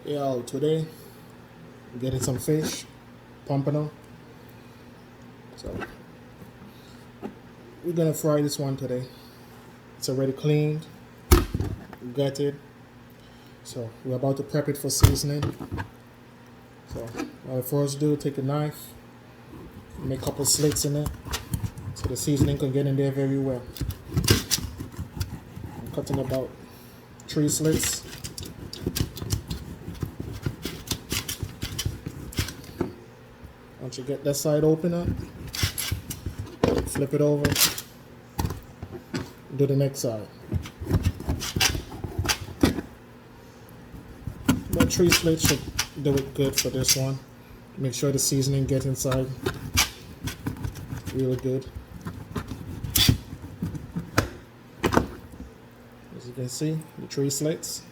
Yo, today we're getting some fish, pompano. So we're gonna fry this one today. It's already cleaned, gutted. So we're about to prep it for seasoning. So what I first do, take a knife, make a couple slits in it, so the seasoning can get in there very well. I'm cutting about 3 slits. Once you get that side open up, flip it over, do the next side. About 3 slits should do it good for this one. Make sure the seasoning gets inside really good. As you can see, the 3 slits,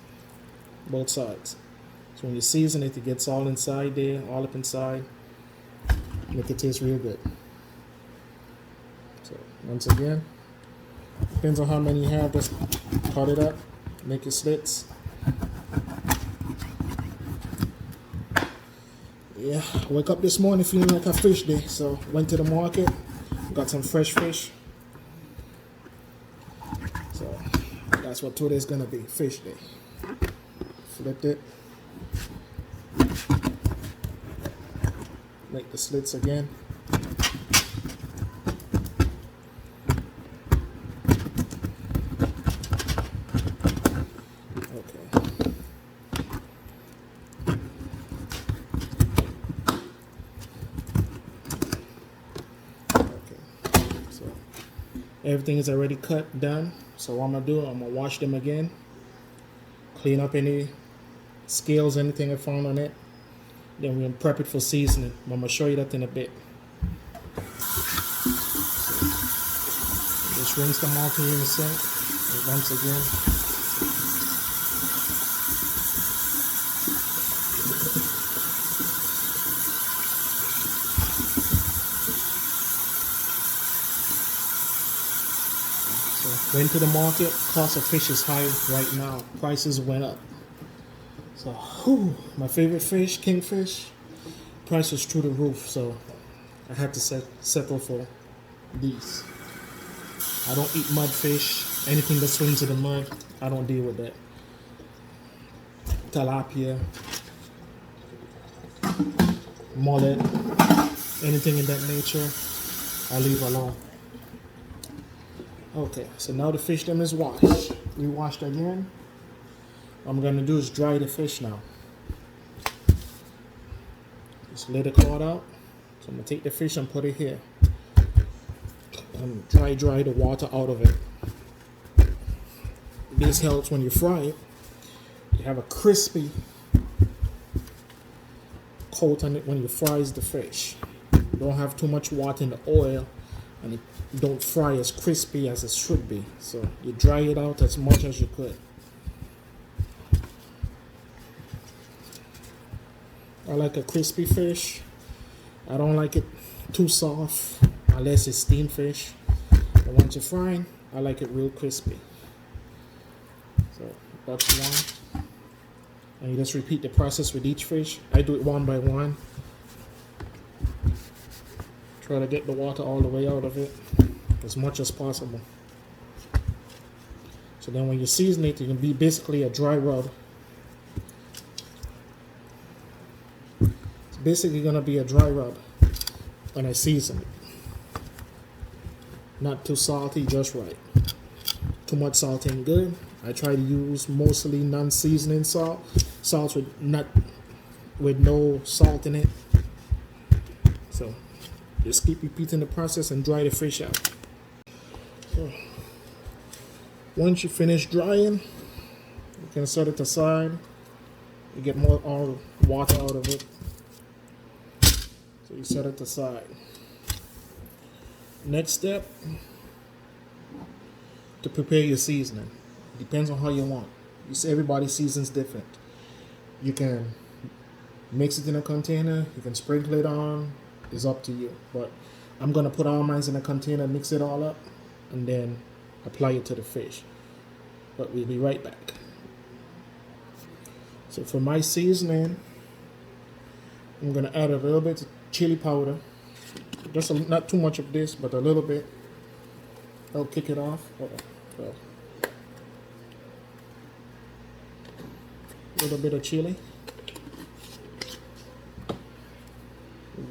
both sides. So when you season it, it gets all inside there, all up inside. Make it taste real good. So once again, depends on how many you have, just cut it up, make your slits. Yeah, I woke up this morning feeling like a fish day, so went to the market, got some fresh fish. So that's what today's gonna be, fish day. Flipped it. Make the slits again. Okay. So everything is already cut, done. So what I'm gonna do, I'm gonna wash them again, clean up any scales, anything I found on it. Then we're going to prep it for seasoning. I'm going to show you that in a bit. So, just rinse them off here in the sink once again. So went to the market. Cost of fish is high right now. Prices went up. So, my favorite fish, kingfish, price was through the roof, so I had to settle for these. I don't eat mudfish. Anything that swims in the mud, I don't deal with that. Tilapia, mullet, anything in that nature, I leave alone. Okay, so now the fish them is washed. We washed again. What I'm going to do is dry the fish now. Just lay the cloth out. So I'm going to take the fish and put it here. And dry the water out of it. This helps when you fry it. You have a crispy coat on it when you fry the fish. You don't have too much water in the oil, and it don't fry as crispy as it should be. So you dry it out as much as you could. I like a crispy fish. I don't like it too soft unless it's steamed fish. But once you're frying, I like it real crispy. So that's one. And you just repeat the process with each fish. I do it one by one. Try to get the water all the way out of it as much as possible. So then when you season it, it can be basically a dry rub. Basically gonna be a dry rub when I season it. Not too salty, just right. Too much salt ain't good. I try to use mostly non-seasoning salt, salts with no salt in it. So just keep repeating the process and dry the fish out. So once you finish drying, you can set it aside. You get all water out of it. So you set it aside. Next step, to prepare your seasoning. Depends on how you want. You see, everybody seasons different. You can mix it in a container. You can sprinkle it on. It's up to you. But I'm gonna put all mine in a container, mix it all up, and then apply it to the fish. But we'll be right back. So for my seasoning, I'm gonna add a little bit of chili powder. Just not too much of this, but a little bit. I'll kick it off. A little bit of chili,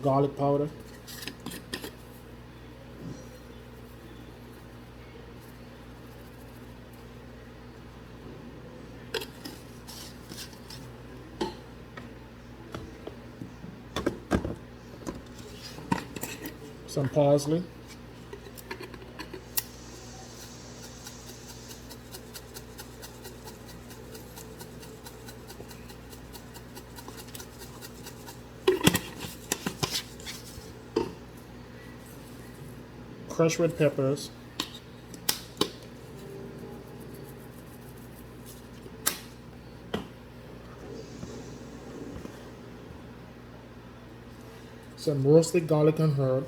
garlic powder, some parsley, crushed red peppers, some roasted garlic and herb,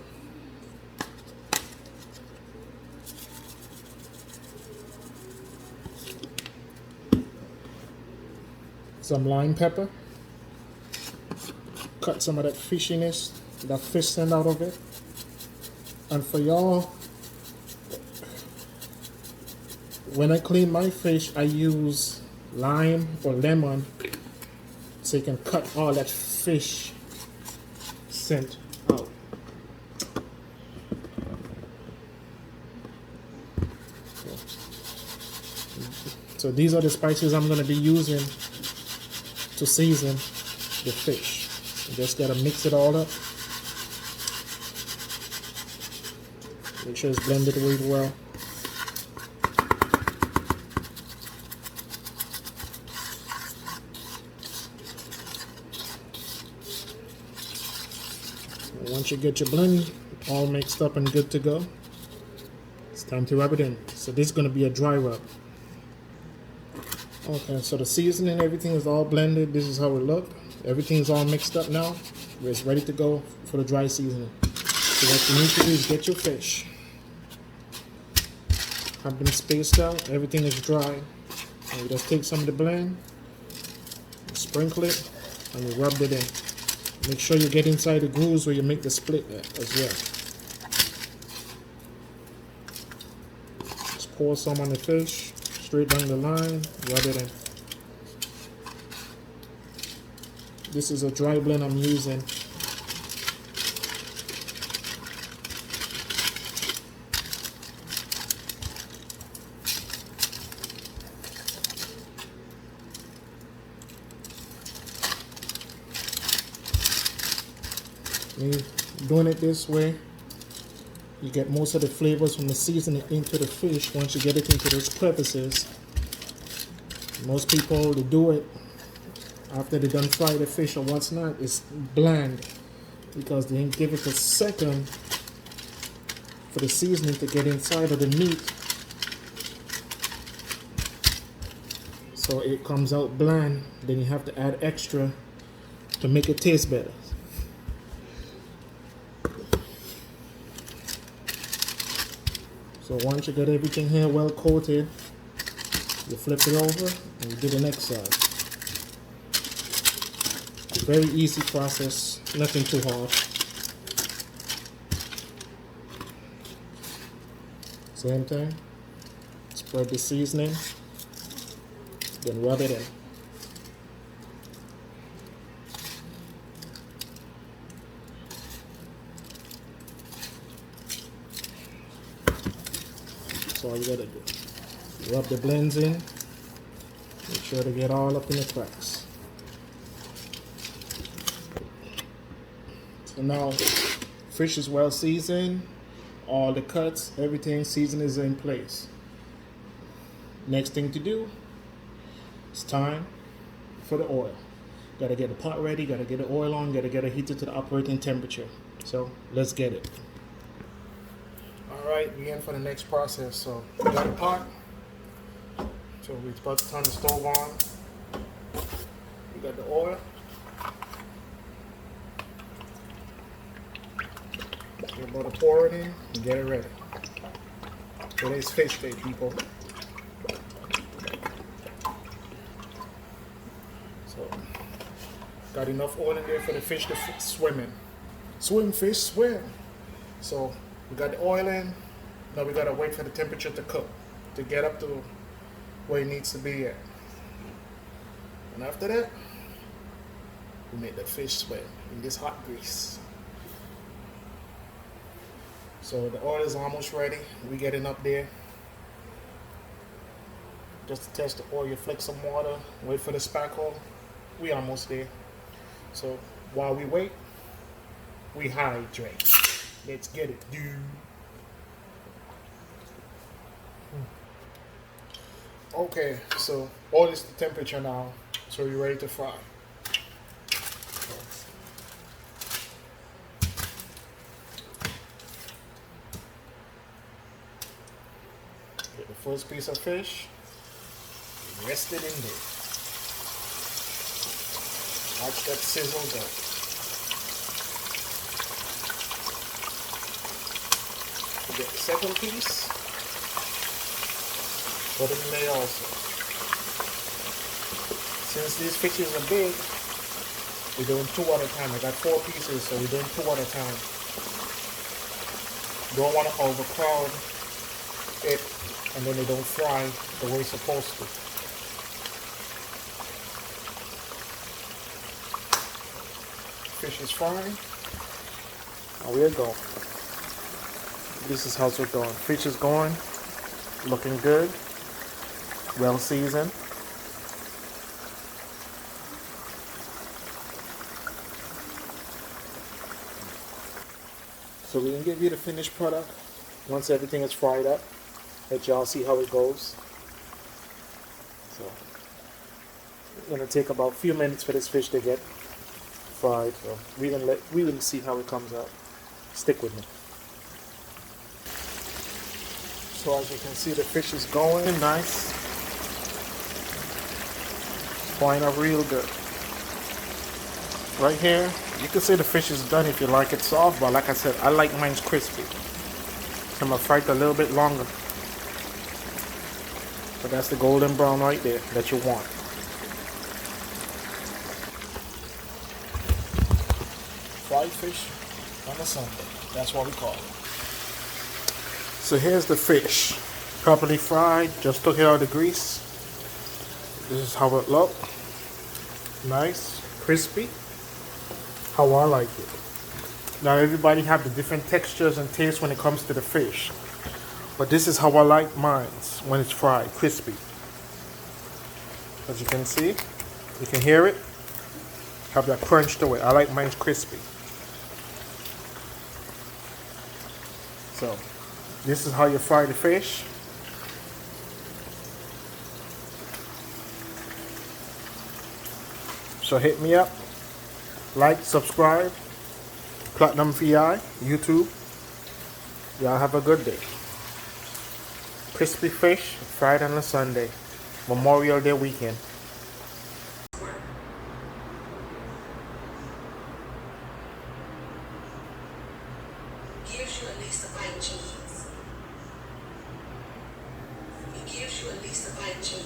some lime pepper, cut some of that fishiness, that fish scent out of it. And for y'all, when I clean my fish, I use lime or lemon so you can cut all that fish scent out. So these are the spices I'm going to be using to season the fish. You just got to mix it all up. Make sure it's blended really well. Once you get your blend all mixed up and good to go, it's time to rub it in. So this is going to be a dry rub. Okay, so the seasoning, everything is all blended. This is how it look. Everything's all mixed up now. It's ready to go for the dry seasoning. So what you need to do is get your fish. Have them spaced out. Everything is dry. And you just take some of the blend, sprinkle it, and you rub it in. Make sure you get inside the grooves where you make the split as well. Just pour some on the fish, straight down the line, rub it in. This is a dry blend I'm using. Me doing it this way, you get most of the flavors from the seasoning into the fish once you get it into those crevices. Most people, they do it after they done fry the fish or what's not, it's bland because they didn't give it a second for the seasoning to get inside of the meat. So it comes out bland. Then you have to add extra to make it taste better. So once you get everything here well coated, you flip it over and you do the next side. Very easy process, nothing too hard. Same thing, spread the seasoning, then rub it in. That's all you gotta do. Rub the blends in, make sure to get all up in the cracks. So now, fish is well seasoned, all the cuts, everything, season is in place. Next thing to do, it's time for the oil. Gotta get the pot ready, gotta get the oil on, gotta get it heated to the operating temperature. So let's get it. Alright, we're in for the next process. So we got a pot. So we're about to turn the stove on. We got the oil. We're about to pour it in and get it ready. Today's fish day, people. So Got enough oil in there for the fish to swim in. Swim, fish, swim. So we got the oil in. Now we gotta wait for the temperature to cook, to get up to where it needs to be at. And after that, we make the fish swim in this hot grease. So the oil is almost ready. We getting up there. Just to test the oil, you flick some water, wait for the spackle. We almost there. So while we wait, we hydrate. Let's get it, dude. Okay, so oil is the temperature now, so you're ready to fry. Get the first piece of fish, rest it in there. Watch that sizzle go. Get the second piece, put it in there also. Since these fishes are big, we're doing 2 at a time. I got 4 pieces, so we're doing 2 at a time. Don't want to overcrowd it and then they don't fry the way it's supposed to. Fish is frying. Now we'll go. This is how it's going. Fish is going, looking good, well seasoned. So we can give you the finished product once everything is fried up. Let y'all see how it goes. So it's gonna take about a few minutes for this fish to get fried. So we will see how it comes out. Stick with me. So as you can see, the fish is going nice. Frying up real good. Right here, you can say the fish is done if you like it soft, but like I said, I like mine crispy. So I'm gonna fry it a little bit longer. So that's the golden brown right there that you want. Fried fish on a Sunday. That's what we call it. So here's the fish, properly fried. Just took it out of the grease. This is how it looks. Nice, crispy. How I like it. Now everybody have the different textures and tastes when it comes to the fish, but this is how I like mine when it's fried, crispy. As you can see, you can hear it. Have that crunch to it. I like mine crispy. So this is how you fry the fish. So hit me up, like, subscribe, Platinum VI, YouTube. Y'all have a good day. Crispy fish, fried on a Sunday, Memorial Day weekend. Gives you at least a pint cheese. It gives you at least a pint cheese.